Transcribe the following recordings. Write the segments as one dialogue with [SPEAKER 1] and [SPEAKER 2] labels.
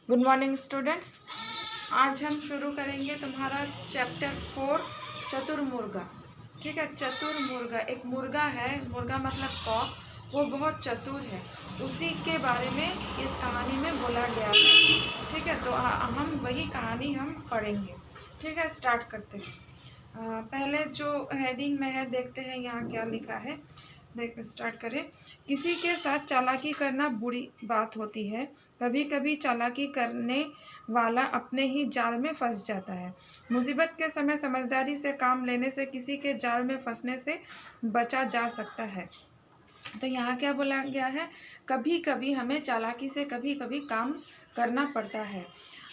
[SPEAKER 1] Good morning students. आज हम शुरू करेंगे तुम्हारा चैप्टर 4 चतुर्मुर्गा। ठीक है, चतुर्मुर्गा एक मुर्गा है, मुर्गा मतलब कॉक। वो बहुत चतुर है, उसी के बारे में इस कहानी में बोला गया है। ठीक है, तो हम वही कहानी हम पढ़ेंगे। ठीक है, स्टार्ट करते हैं। पहले जो हेडिंग में है देखते हैं यहाँ क्या लिखा है। देख स्टार्ट करें। किसी के साथ चालाकी करना बुरी बात होती है। कभी कभी चालाकी करने वाला अपने ही जाल में फंस जाता है। मुसीबत के समय समझदारी से काम लेने से किसी के जाल में फंसने से बचा जा सकता है। तो यहाँ क्या बोला गया है, कभी कभी हमें चालाकी से कभी कभी काम करना पड़ता है।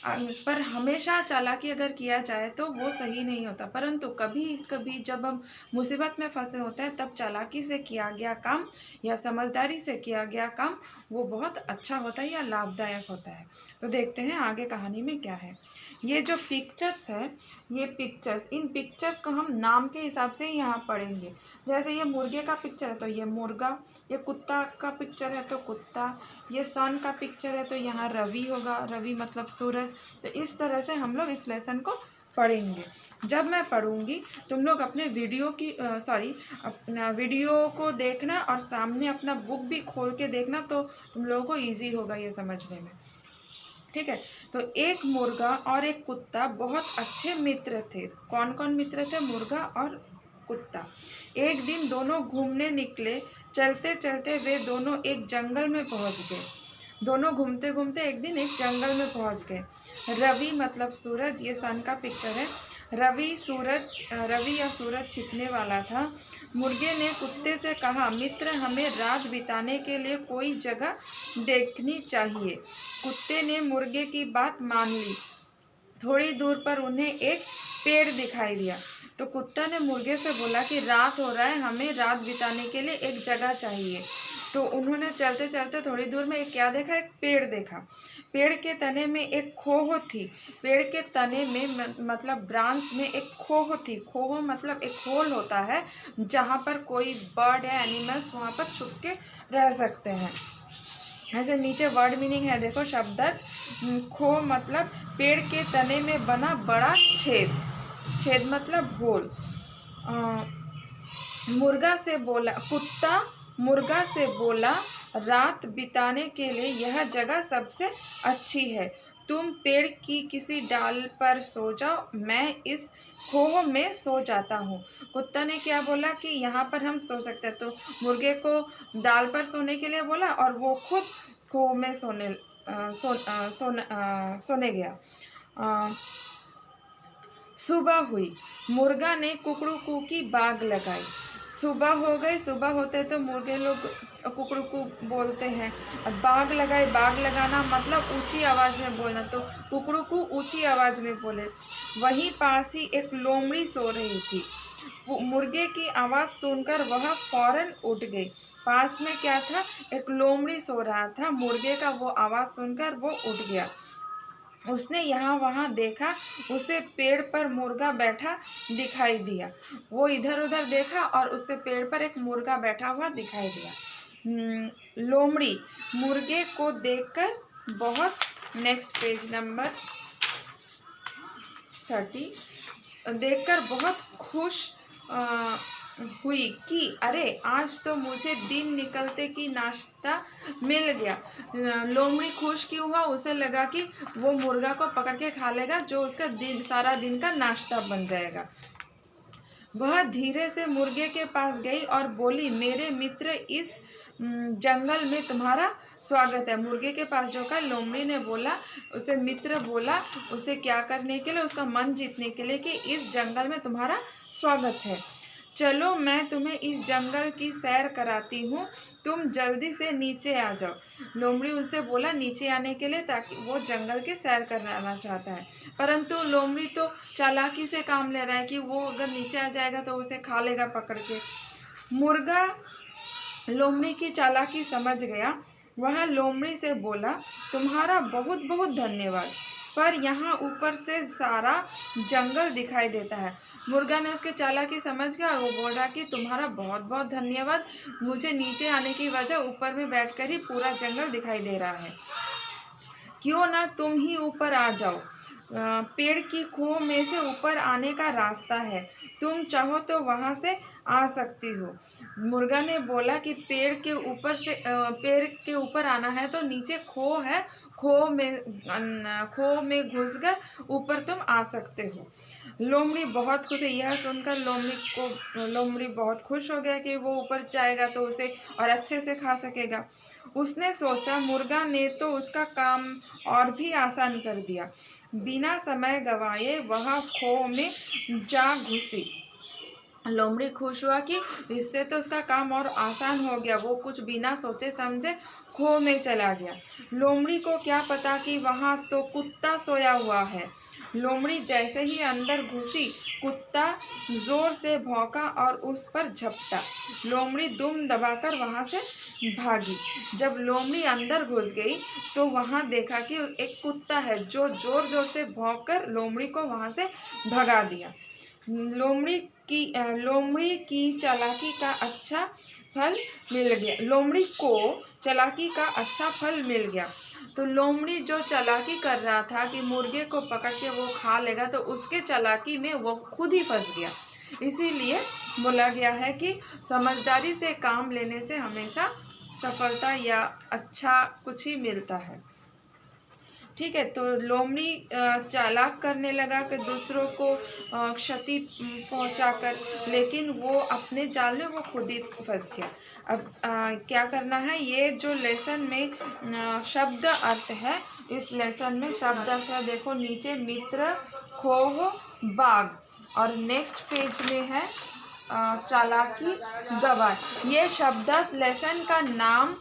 [SPEAKER 1] पर हमेशा चालाकी अगर किया जाए तो वो सही नहीं होता, परंतु कभी कभी जब हम मुसीबत में फंसे होते हैं तब चालाकी से किया गया काम या समझदारी से किया गया काम वो बहुत अच्छा होता है या लाभदायक होता है। तो देखते हैं आगे कहानी में क्या है। ये जो पिक्चर्स है, ये पिक्चर्स, इन पिक्चर्स को हम नाम के हिसाब से यहाँ पढ़ेंगे। जैसे ये मुर्गे का पिक्चर है तो ये मुर्गा, ये कुत्ता का पिक्चर है तो कुत्ता, ये सन का पिक्चर है तो यहाँ रवि होगा, रवि मतलब सूरज। तो इस तरह से हम लोग इस लेसन को पढ़ेंगे। जब मैं पढ़ूंगी तुम लोग अपने वीडियो की अपना वीडियो को देखना और सामने अपना बुक भी खोल के देखना, तो तुम लोगों को ईजी होगा ये समझने में। ठीक है, तो एक मुर्गा और एक कुत्ता बहुत अच्छे मित्र थे। कौन कौन मित्र थे? मुर्गा और कुत्ता। एक दिन दोनों घूमने निकले। चलते चलते वे दोनों एक जंगल में पहुंच गए। दोनों घूमते घूमते एक दिन एक जंगल में पहुंच गए। रवि मतलब सूरज, ये सन का पिक्चर है। रवि या सूरज छिपने वाला था। मुर्गे ने कुत्ते से कहा, मित्र हमें रात बिताने के लिए कोई जगह देखनी चाहिए। कुत्ते ने मुर्गे की बात मान ली। थोड़ी दूर पर उन्हें एक पेड़ दिखाई दिया। तो कुत्ता ने मुर्गे से बोला कि रात हो रहा है, हमें रात बिताने के लिए एक जगह चाहिए। तो उन्होंने चलते चलते थोड़ी दूर में एक क्या देखा, एक पेड़ देखा। पेड़ के तने में एक खोह थी। पेड़ के तने में मतलब ब्रांच में एक खोह थी। खोह मतलब एक होल होता है जहाँ पर कोई बर्ड या एनिमल्स वहाँ पर छुप के रह सकते हैं। ऐसे नीचे वर्ड मीनिंग है, देखो शब्दार्थ। खो मतलब पेड़ के तने में बना बड़ा छेद। छेद मतलब होल। मुर्गा से बोला, कुत्ता मुर्गा से बोला, रात बिताने के लिए यह जगह सबसे अच्छी है। तुम पेड़ की किसी डाल पर सो जाओ, मैं इस खोह में सो जाता हूँ। कुत्ता ने क्या बोला कि यहाँ पर हम सो सकते हैं, तो मुर्गे को डाल पर सोने के लिए बोला और वो खुद खोह में सोने गया। सुबह हुई। मुर्गा ने कुकड़ू की बाग लगाई। सुबह हो गई। सुबह होते तो मुर्गे लोग कुकड़ू बोलते हैं। बाग लगाई, बाग लगाना मतलब ऊंची आवाज़ में बोलना, तो कुकड़ू ऊंची आवाज़ में बोले। वहीं पास ही एक लोमड़ी सो रही थी। मुर्गे की आवाज़ सुनकर वह फौरन उठ गई। पास में क्या था, एक लोमड़ी सो रहा था। मुर्गे का वो आवाज़ सुनकर वो उठ गया। उसने यहाँ वहाँ देखा, उसे पेड़ पर मुर्गा बैठा दिखाई दिया। वो इधर उधर देखा और उससे पेड़ पर एक मुर्गा बैठा हुआ दिखाई दिया। लोमड़ी मुर्गे को देखकर बहुत, नेक्स्ट पेज नंबर 30, देखकर बहुत खुश हुई कि अरे आज तो मुझे दिन निकलते की नाश्ता मिल गया। लोमड़ी खुश क्यों हुआ? उसे लगा कि वो मुर्गा को पकड़ के खा लेगा, जो उसका दिन सारा दिन का नाश्ता बन जाएगा। वह धीरे से मुर्गे के पास गई और बोली, मेरे मित्र, इस जंगल में तुम्हारा स्वागत है। मुर्गे के पास जो का लोमड़ी ने बोला, उसे मित्र बोला, उसे क्या करने के लिए, उसका मन जीतने के लिए कि इस जंगल में तुम्हारा स्वागत है। चलो मैं तुम्हें इस जंगल की सैर कराती हूँ, तुम जल्दी से नीचे आ जाओ। लोमड़ी उनसे बोला नीचे आने के लिए, ताकि वो जंगल की सैर करना चाहता है। परंतु लोमड़ी तो चालाकी से काम ले रहा है कि वो अगर नीचे आ जाएगा तो उसे खा लेगा पकड़ के। मुर्गा लोमड़ी की चालाकी समझ गया। वह लोमड़ी से बोला, तुम्हारा बहुत बहुत धन्यवाद, पर यहाँ ऊपर से सारा जंगल दिखाई देता है। मुर्गा ने उसके चालाकी समझ गया और वो बोल रहा कि तुम्हारा बहुत बहुत धन्यवाद, मुझे नीचे आने की वजह ऊपर में बैठकर ही पूरा जंगल दिखाई दे रहा है। क्यों ना तुम ही ऊपर आ जाओ, पेड़ की खो में से ऊपर आने का रास्ता है, तुम चाहो तो वहाँ से आ सकती हो। मुर्गा ने बोला कि पेड़ के ऊपर आना है तो नीचे खो है, खो में घुसकर ऊपर तुम आ सकते हो। लोमड़ी बहुत खुश है। यह सुनकर लोमड़ी बहुत खुश हो गया कि वो ऊपर जाएगा तो उसे और अच्छे से खा सकेगा। उसने सोचा मुर्गा ने तो उसका काम और भी आसान कर दिया। बिना समय गवाए वह खो में जा घुसी। लोमड़ी खुश हुआ कि इससे तो उसका काम और आसान हो गया। वो कुछ बिना सोचे समझे खो में चला गया। लोमड़ी को क्या पता कि वहाँ तो कुत्ता सोया हुआ है। लोमड़ी जैसे ही अंदर घुसी, कुत्ता जोर से भौंका और उस पर झपटा। लोमड़ी दुम दबाकर वहाँ से भागी। जब लोमड़ी अंदर घुस गई तो वहाँ देखा कि एक कुत्ता है जो जोर जोर से भौंककर लोमड़ी को वहाँ से भगा दिया। लोमड़ी की चालाकी का अच्छा फल मिल गया। लोमड़ी को चालाकी का अच्छा फल मिल गया। तो लोमड़ी जो चालाकी कर रहा था कि मुर्गे को पकड़ के वो खा लेगा, तो उसके चालाकी में वो खुद ही फंस गया। इसीलिए बोला गया है कि समझदारी से काम लेने से हमेशा सफलता या अच्छा कुछ ही मिलता है। ठीक है, तो लोमड़ी चालाक करने लगा कि दूसरों को क्षति पहुंचाकर, लेकिन वो अपने जाल में वो खुद ही फंस गया। अब क्या करना है, ये जो लेसन में शब्द अर्थ है, इस लेसन में शब्द अर्थ है, देखो नीचे मित्र, खोह, बाघ, और नेक्स्ट पेज में है चालाकी, गवार। ये शब्द लेसन का नाम,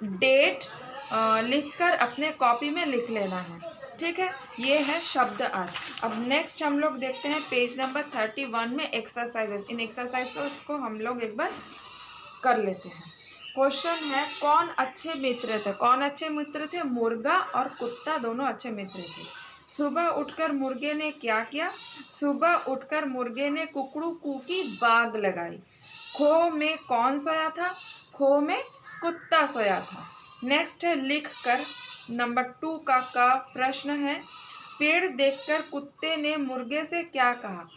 [SPEAKER 1] डेट लिखकर अपने कॉपी में लिख लेना है। ठीक है, ये है शब्द अर्थ। अब नेक्स्ट हम लोग देखते हैं पेज नंबर 31 में एक्सरसाइजेस। इन एक्सरसाइजेस को हम लोग एक बार कर लेते हैं। क्वेश्चन है, कौन अच्छे मित्र थे? कौन अच्छे मित्र थे? मुर्गा और कुत्ता दोनों अच्छे मित्र थे। सुबह उठकर मुर्गे ने क्या किया? सुबह उठकर मुर्गे ने कुकड़ू कू की बाग लगाई। खो में कौन सोया था? खो में कुत्ता सोया था। नेक्स्ट है लिख कर, नंबर 2 का प्रश्न है, पेड़ देखकर कुत्ते ने मुर्गे से क्या कहा?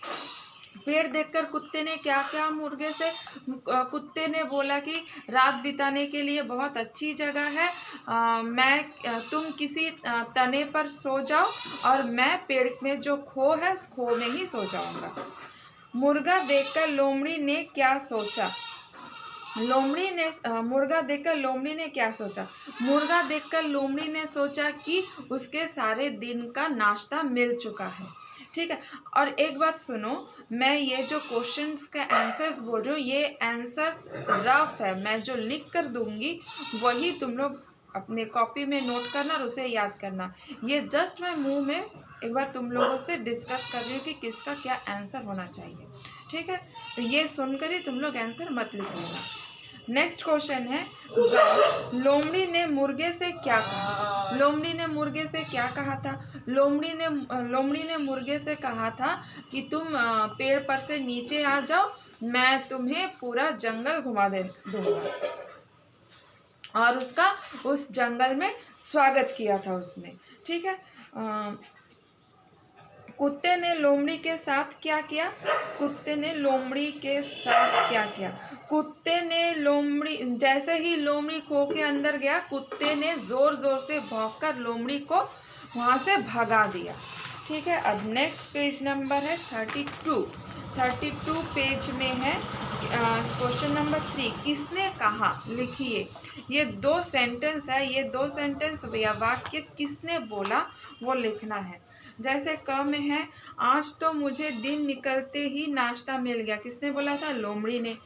[SPEAKER 1] पेड़ देखकर कुत्ते ने क्या कहा मुर्गे से? कुत्ते ने बोला कि रात बिताने के लिए बहुत अच्छी जगह है, तुम किसी तने पर सो जाओ और मैं पेड़ में जो खो है उस खो में ही सो जाऊंगा। मुर्गा देखकर लोमड़ी ने क्या सोचा? मुर्गा देखकर लोमड़ी ने क्या सोचा? मुर्गा देखकर लोमड़ी ने सोचा कि उसके सारे दिन का नाश्ता मिल चुका है। ठीक है, और एक बात सुनो, मैं ये जो क्वेश्चंस के आंसर्स बोल रही हूँ, ये आंसर्स रफ है। मैं जो लिख कर दूंगी वही तुम लोग अपने कॉपी में नोट करना और उसे याद करना। ये जस्ट मैं मुंह में एक बार तुम लोगों से डिस्कस कर रही हूँ कि किसका क्या आंसर होना चाहिए। ठीक है, तो ये सुनकर ही तुम लोग आंसर मत लिख लेना। नेक्स्ट क्वेश्चन है, लोमड़ी ने मुर्गे से क्या कहा? लोमड़ी ने मुर्गे से क्या कहा था? लोमड़ी ने मुर्गे से कहा था कि तुम पेड़ पर से नीचे आ जाओ, मैं तुम्हें पूरा जंगल घुमा दूंगा। और उसका उस जंगल में स्वागत किया था उसने। ठीक है, कुत्ते ने लोमड़ी के साथ क्या किया? कुत्ते ने लोमड़ी के साथ क्या किया? कुत्ते ने लोमड़ी, जैसे ही लोमड़ी खो के अंदर गया, कुत्ते ने जोर जोर से भौंककर लोमड़ी को वहाँ से भगा दिया। ठीक है, अब नेक्स्ट पेज नंबर है 32 पेज में है क्वेश्चन नंबर 3, किसने कहा? लिखिए। ये 2 सेंटेंस है, ये 2 सेंटेंस या वाक्य किसने बोला वो लिखना है। जैसे क में है, आज तो मुझे दिन निकलते ही नाश्ता मिल गया, किसने बोला था? लोमड़ी ने।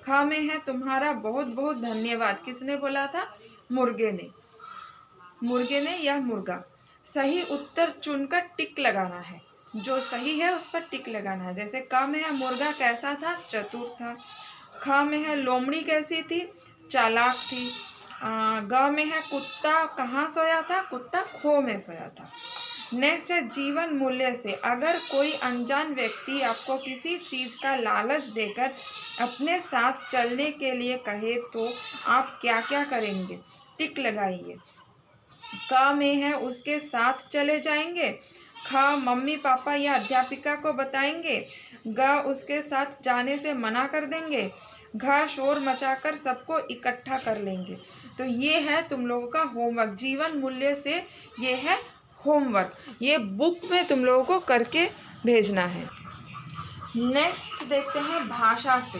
[SPEAKER 1] ख में है, तुम्हारा बहुत बहुत धन्यवाद, किसने बोला था? मुर्गे ने या मुर्गा। सही उत्तर चुनकर टिक लगाना है, जो सही है उस पर टिक लगाना है। जैसे क में है, मुर्गा कैसा था? चतुर था। ख में है, लोमड़ी कैसी थी? चालाक थी। ग में है, कुत्ता कहाँ सोया था? कुत्ता खो में सोया था। नेक्स्ट है जीवन मूल्य से, अगर कोई अनजान व्यक्ति आपको किसी चीज़ का लालच देकर अपने साथ चलने के लिए कहे तो आप क्या क्या करेंगे? टिक लगाइए। क में है उसके साथ चले जाएंगे। ख मम्मी पापा या अध्यापिका को बताएंगे। ग उसके साथ जाने से मना कर देंगे। घ शोर मचाकर सबको इकट्ठा कर लेंगे। तो ये है तुम लोगों का होमवर्क, जीवन मूल्य से ये है होमवर्क। ये बुक में तुम लोगों को करके भेजना है। नेक्स्ट देखते हैं भाषा से।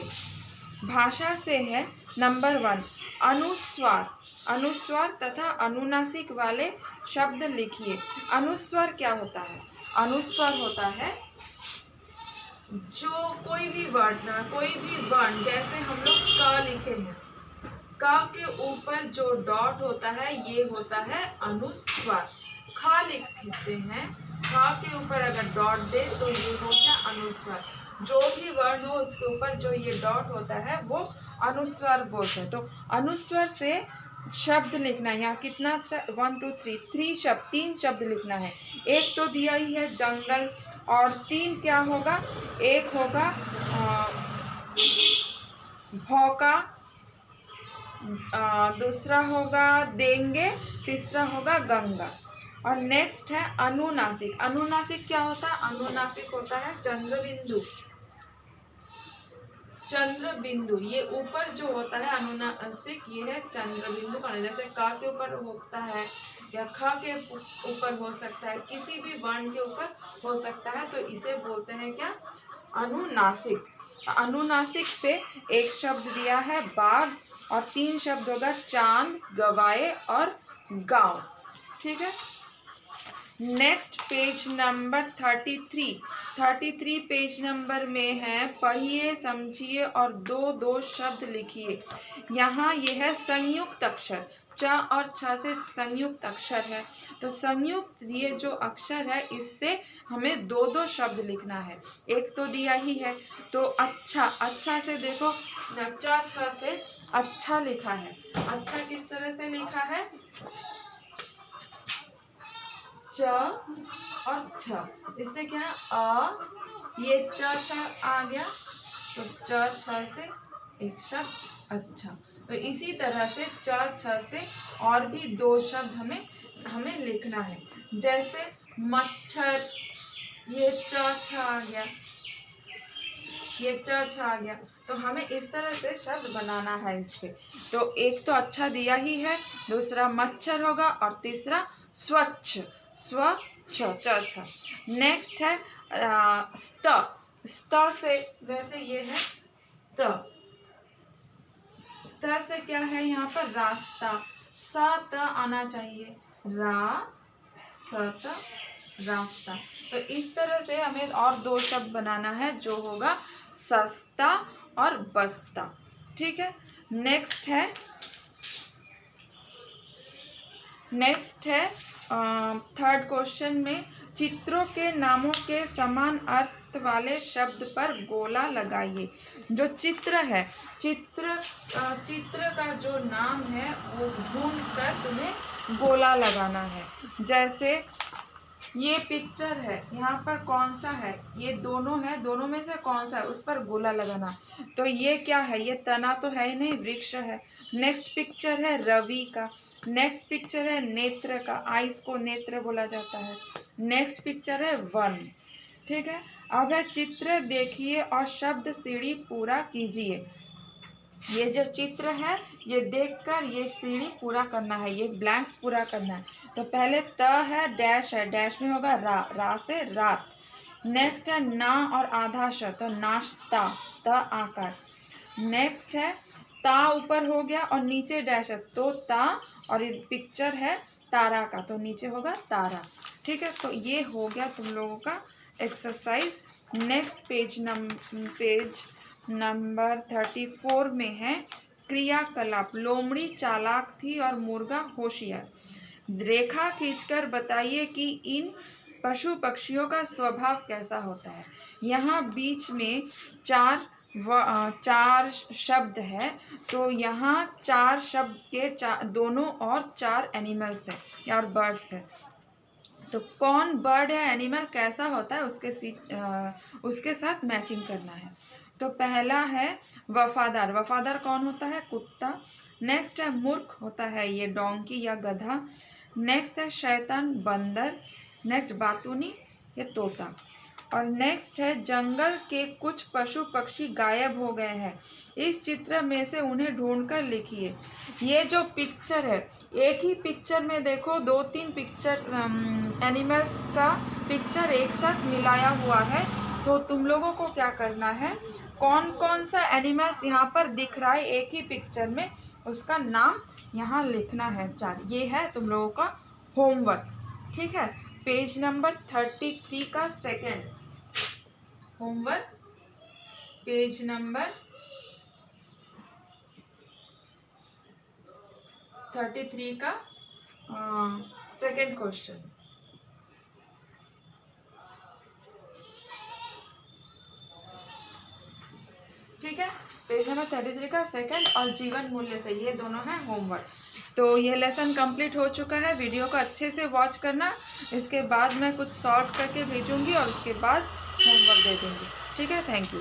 [SPEAKER 1] भाषा से है नंबर 1 अनुस्वार। अनुस्वार तथा अनुनासिक वाले शब्द लिखिए। अनुस्वार क्या होता है? अनुस्वार होता है जो कोई भी वर्ण, जैसे हम लोग क लिखे हैं, क के ऊपर जो डॉट होता है ये होता है अनुस्वार। ख लिखते हैं, ख के ऊपर अगर डॉट दे तो ये हो गया अनुस्वार। जो भी वर्ण हो उसके ऊपर जो ये डॉट होता है वो अनुस्वार बोलते हैं। तो अनुस्वार से शब्द लिखना है। यहाँ कितना 1 2 3 शब्द, 3 शब्द लिखना है। एक तो दिया ही है जंगल, और 3 क्या होगा? एक होगा भौका, दूसरा होगा देंगे, तीसरा होगा गंगा। और नेक्स्ट है अनुनासिक। अनुनासिक क्या होता है? अनुनासिक होता है चंद्रबिंदु। चंद्रबिंदु ये ऊपर जो होता है अनुनासिक, ये है चंद्रबिंदु का। जैसे क के ऊपर होता है या ख के ऊपर हो सकता है, किसी भी वर्ण के ऊपर हो सकता है, तो इसे बोलते हैं क्या? अनुनासिक। अनुनासिक से एक शब्द दिया है बाघ, और 3 शब्द होगा चांद, गवाए और गांव। ठीक है। Next page number 33 page number में है पढ़िए, समझिए और 2 शब्द लिखिए। यहाँ ये है संयुक्त अक्षर, च और छ से संयुक्त अक्षर है। तो संयुक्त ये जो अक्षर है इससे हमें 2 शब्द लिखना है। एक तो दिया ही है, तो अच्छा, अच्छा से देखो, च छ से अच्छा लिखा है। अच्छा किस तरह से लिखा है? च और छ, इससे क्या है? ये च छ आ गया, तो च छ से एक शब्द अच्छा। तो इसी तरह से च छ से और भी 2 शब्द हमें लिखना है। जैसे मच्छर, ये च छ आ गया, ये च छ आ गया। तो हमें इस तरह से शब्द बनाना है इससे। तो एक तो अच्छा दिया ही है, दूसरा मच्छर होगा, और तीसरा स्वच्छ, स्वच्छ, च छ। नेक्स्ट है स्त। स्त से जैसे ये है स्त, स्त से क्या है? यहाँ पर रास्ता, स त आना चाहिए, रा स त रास्ता। तो इस तरह से हमें और 2 शब्द बनाना है जो होगा सस्ता और बस्ता। ठीक है। नेक्स्ट है थर्ड क्वेश्चन में चित्रों के नामों के समान अर्थ वाले शब्द पर गोला लगाइए। जो चित्र है, चित्र का जो नाम है वो ढूंढ कर तुम्हें गोला लगाना है। जैसे ये पिक्चर है, यहाँ पर कौन सा है? ये दोनों है, दोनों में से कौन सा है उस पर गोला लगाना। तो ये क्या है? ये तना तो है ही नहीं, वृक्ष है। नेक्स्ट पिक्चर है रवि का। नेक्स्ट पिक्चर है नेत्र का, आइस को नेत्र बोला जाता है। नेक्स्ट पिक्चर है वन। ठीक है। अब है चित्र देखिए और शब्द सीढ़ी पूरा कीजिए। ये जो चित्र है ये देखकर ये सीढ़ी पूरा करना है, ये ब्लैंक्स पूरा करना है। तो पहले त है, डैश है, डैश में होगा रा, रा से रात। नेक्स्ट है ना और आधा श, तो नाश्ता, त आकार। नेक्स्ट है ता ऊपर हो गया और नीचे डैश है, तो ता, और ये पिक्चर है तारा का, तो नीचे होगा तारा। ठीक है। तो ये हो गया तुम लोगों का एक्सरसाइज। नेक्स्ट पेज नंबर 34 में है क्रियाकलाप। लोमड़ी चालाक थी और मुर्गा होशियार। रेखा खींचकर बताइए कि इन पशु पक्षियों का स्वभाव कैसा होता है। यहाँ बीच में 4 शब्द है, तो यहाँ 4 शब्द के दोनों और 4 एनिमल्स है और बर्ड्स है। तो कौन बर्ड या एनिमल कैसा होता है उसके साथ मैचिंग करना है। तो पहला है वफादार। वफादार कौन होता है? कुत्ता। नेक्स्ट है मूर्ख, होता है ये डोंकी या गधा। नेक्स्ट है शैतान बंदर, नेक्स्ट बातूनी ये तोता, और नेक्स्ट है जंगल के कुछ पशु पक्षी गायब हो गए हैं, इस चित्र में से उन्हें ढूंढकर लिखिए। ये जो पिक्चर है, एक ही पिक्चर में देखो 2-3 पिक्चर एनिमल्स का पिक्चर एक साथ मिलाया हुआ है। तो तुम लोगों को क्या करना है, कौन कौन सा एनिमल्स यहाँ पर दिख रहा है एक ही पिक्चर में, उसका नाम यहाँ लिखना है 4। ये है तुम लोगों का होमवर्क, ठीक है। पेज नंबर 33 का सेकंड होमवर्क, पेज नंबर 33 का सेकंड क्वेश्चन, ठीक है। पेज नंबर 33 का सेकंड और जीवन मूल्य से, ये दोनों हैं होमवर्क। तो ये लेसन कंप्लीट हो चुका है। वीडियो को अच्छे से वॉच करना, इसके बाद मैं कुछ सॉल्व करके भेजूंगी और उसके बाद होमवर्क दे दूंगी, ठीक है। Thank you.